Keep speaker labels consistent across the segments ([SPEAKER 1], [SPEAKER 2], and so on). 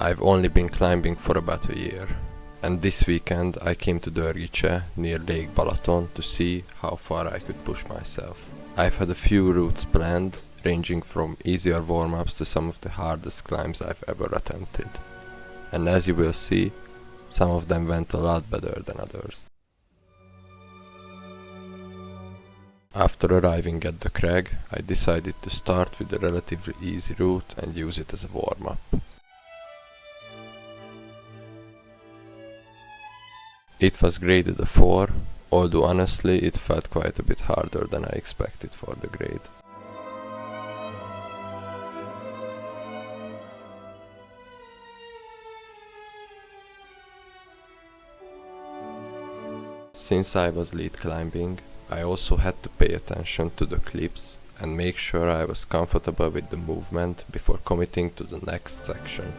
[SPEAKER 1] I've only been climbing for about a year, and this weekend I came to Dörgicse near Lake Balaton to see how far I could push myself. I've had a few routes planned, ranging from easier warm-ups to some of the hardest climbs I've ever attempted. And as you will see, some of them went a lot better than others. After arriving at the crag, I decided to start with a relatively easy route and use it as a warm-up. It was graded a 4, although honestly it felt quite a bit harder than I expected for the grade. Since I was lead climbing, I also had to pay attention to the clips and make sure I was comfortable with the movement before committing to the next section.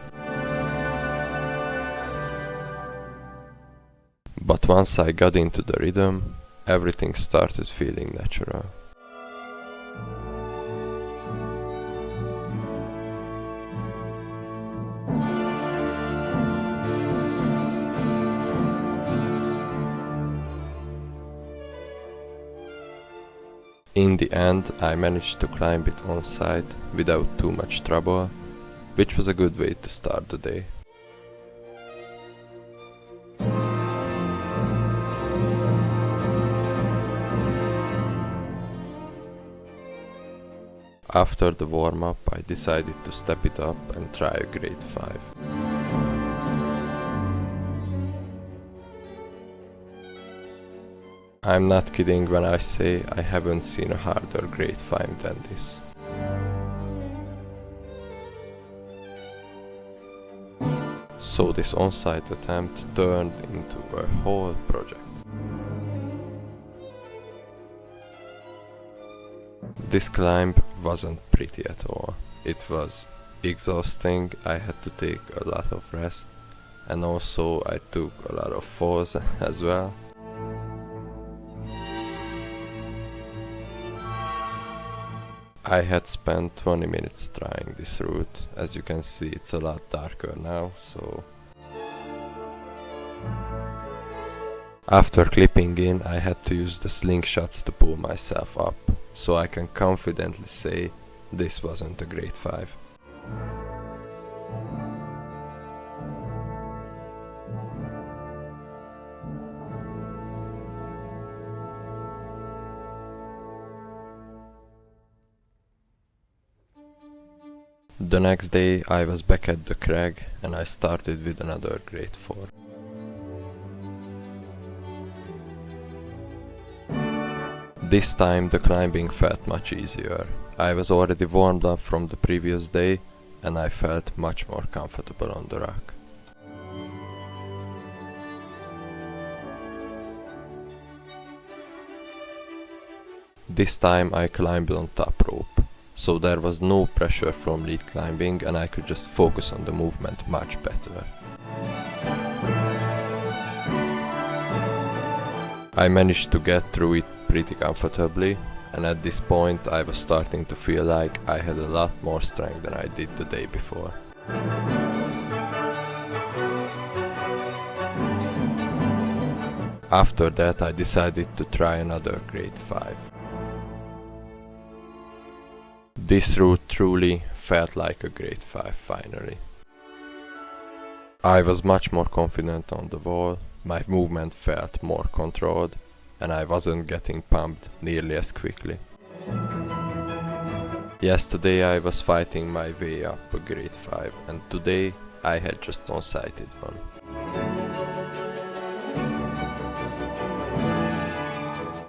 [SPEAKER 1] But once I got into the rhythm, everything started feeling natural. In the end, I managed to climb it on site without too much trouble, which was a good way to start the day. After the warm-up, I decided to step it up and try a grade 5. I'm not kidding when I say I haven't seen a harder grade 5 than this. So this on-site attempt turned into a whole project. This climb wasn't pretty at all. It was exhausting, I had to take a lot of rest, and also I took a lot of falls as well. I had spent 20 minutes trying this route. As you can see, it's a lot darker now, so... After clipping in, I had to use the slingshots to pull myself up, so I can confidently say this wasn't a grade 5. The next day I was back at the crag and I started with another grade 4. This time the climbing felt much easier. I was already warmed up from the previous day and I felt much more comfortable on the rock. This time I climbed on top rope, so there was no pressure from lead climbing and I could just focus on the movement much better. I managed to get through it pretty comfortably, and at this point I was starting to feel like I had a lot more strength than I did the day before. After that I decided to try another grade 5. This route truly felt like a grade 5 finally. I was much more confident on the wall, my movement felt more controlled, and I wasn't getting pumped nearly as quickly. Yesterday I was fighting my way up a grade 5, and today I had just on-sighted one.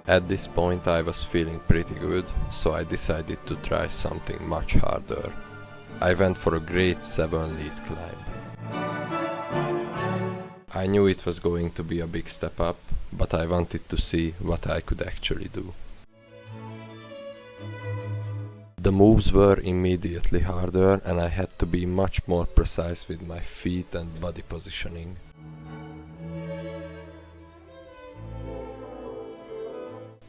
[SPEAKER 1] At this point I was feeling pretty good, so I decided to try something much harder. I went for a grade 7 lead climb. I knew it was going to be a big step up, but I wanted to see what I could actually do. The moves were immediately harder and I had to be much more precise with my feet and body positioning.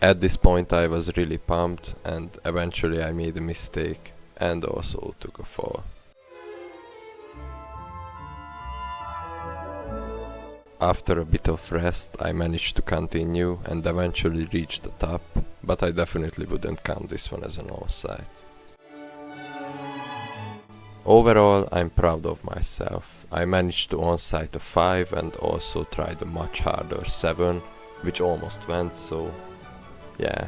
[SPEAKER 1] At this point I was really pumped and eventually I made a mistake and also took a fall. After a bit of rest, I managed to continue and eventually reached the top, but I definitely wouldn't count this one as an on-site. Overall, I'm proud of myself. I managed to on-site a 5 and also tried a much harder 7, which almost went, so yeah,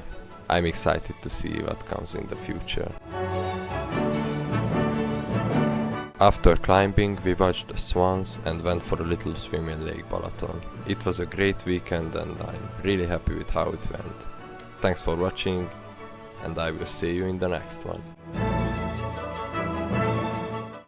[SPEAKER 1] I'm excited to see what comes in the future. After climbing, we watched the swans and went for a little swim in Lake Balaton. It was a great weekend and I'm really happy with how it went. Thanks for watching and I will see you in the next one.